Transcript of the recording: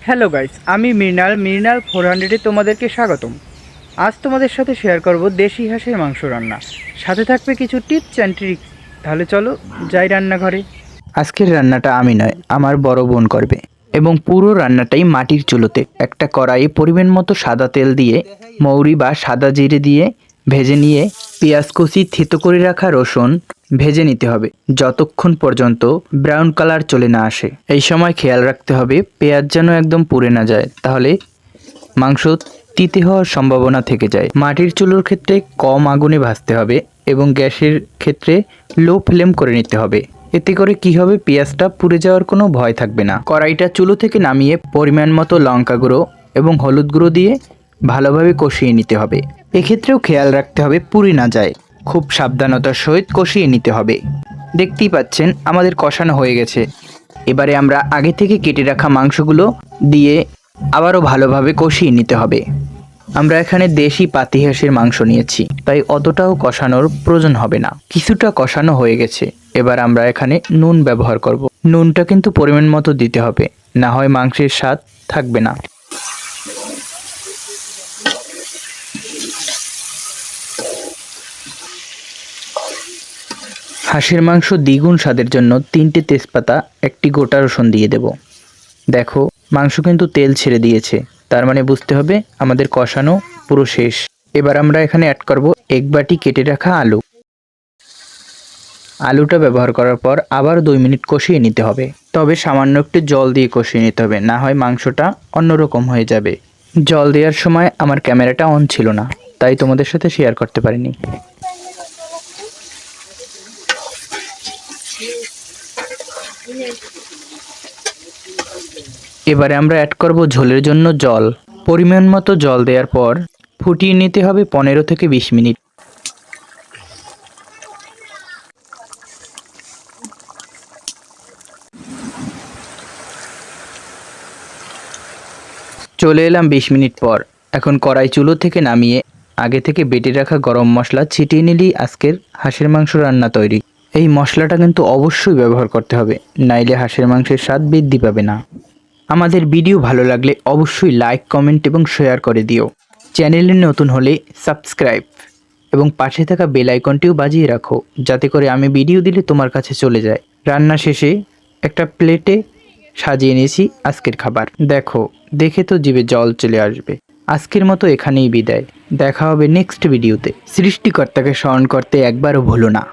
Hello guys, আমি মৃণাল 400-এ তোমাদেরকে স্বাগতম। আজ তোমাদের সাথে শেয়ার করব দেশি হাঁসের মাংস রান্না, সাথে থাকবে কিছু টিপস অ্যান্ড ট্রিক্স। তাহলে চলো যাই রান্নাঘরে। আজকের রান্নাটা আমি নয়, আমার বড় বোন করবে এবং পুরো রান্নাটাই মাটির চুলোতে। একটা কড়াইয়ে পরিমাণ মতো সাদা তেল দিয়ে মৌরি বা সাদা জিরে দিয়ে ভেজে নিয়ে পেঁয়াজ কুচি, থেতো করে রাখা রসুন ভেজে নিতে হবে যতক্ষণ পর্যন্ত ব্রাউন কালার চলে না আসে। এই সময় খেয়াল রাখতে হবে পেঁয়াজ যেন একদম পুড়ে না যায়, তাহলে মাংস তিতে হওয়ার সম্ভাবনা থেকে যায়। মাটির চুলোর ক্ষেত্রে কম আগুনে ভাজতে হবে এবং গ্যাসের ক্ষেত্রে লো ফ্লেম করে নিতে হবে। এতে করে কি হবে, পেঁয়াজটা পুড়ে যাওয়ার কোনো ভয় থাকবে না। কড়াইটা চুলো থেকে নামিয়ে পরিমাণ মতো লঙ্কা গুঁড়ো এবং হলুদ গুঁড়ো দিয়ে ভালোভাবে কষিয়ে নিতে হবে। এক্ষেত্রেও খেয়াল রাখতে হবে পুড়ে না যায়, খুব সাবধানতার সহিত কষিয়ে নিতে হবে। দেখতেই পাচ্ছেন আমাদের কষানো হয়ে গেছে। এবারে আমরা আগে থেকে কেটে রাখা মাংসগুলো দিয়ে আবারও ভালোভাবে কষিয়ে নিতে হবে। আমরা এখানে দেশি পাতি হাঁসের মাংস নিয়েছি, তাই অতটাও কষানোর প্রয়োজন হবে না। কিছুটা কষানো হয়ে গেছে, এবার আমরা এখানে নুন ব্যবহার করব। নুনটা কিন্তু পরিমাণ মতো দিতে হবে, না হয় মাংসের স্বাদ থাকবে না। হাঁসের মাংস দ্বিগুণ স্বাদের জন্য 3টে তেজপাতা, 1টি গোটা রসুন দিয়ে দেব। দেখো মাংস কিন্তু তেল ছেড়ে দিয়েছে, তার মানে বুঝতে হবে আমাদের কষানো পুরো শেষ। এবার আমরা এখানে অ্যাড করব 1 বাটি কেটে রাখা আলু। আলুটা ব্যবহার করার পর আবার 2 মিনিট কষিয়ে নিতে হবে, তবে সামান্য একটু জল দিয়ে কষিয়ে নিতে হবে, না হয় মাংসটা অন্যরকম হয়ে যাবে। জল দেওয়ার সময় আমার ক্যামেরাটা অন ছিল না, তাই তোমাদের সাথে শেয়ার করতে পারিনি। এবারে আমরা অ্যাড করব ঝোলের জন্য জল। পরিমাণ মতো জল দেওয়ার পর ফুটিয়ে নিতে হবে 15 থেকে 20 মিনিট। চলে এলাম 20 মিনিট পর। এখন কড়াই চুলো থেকে নামিয়ে আগে থেকে বেটে রাখা গরম মশলা ছিটিয়ে নিলেই আজকের হাঁসের মাংস রান্না তৈরি। এই মশলাটা কিন্তু অবশ্যই ব্যবহার করতে হবে, নাইলে হাঁসের মাংসের স্বাদ বৃদ্ধি পাবে না। আমাদের ভিডিও ভালো লাগলে অবশ্যই লাইক, কমেন্ট এবং শেয়ার করে দিও। চ্যানেলে নতুন হলে সাবস্ক্রাইব এবং পাশে থাকা বেল আইকনটিও বাজিয়ে রাখো, যাতে করে আমি ভিডিও দিলে তোমার কাছে চলে যায়। রান্না শেষে একটা প্লেটে সাজিয়ে নিয়েছি আজকের খাবার। দেখো, দেখে তো জিভে জল চলে আসবে। আজকের মতো এখানেই বিদায়, দেখা হবে নেক্সট ভিডিওতে। সৃষ্টিকর্তাকে স্মরণ করতে একবারও ভুলো না।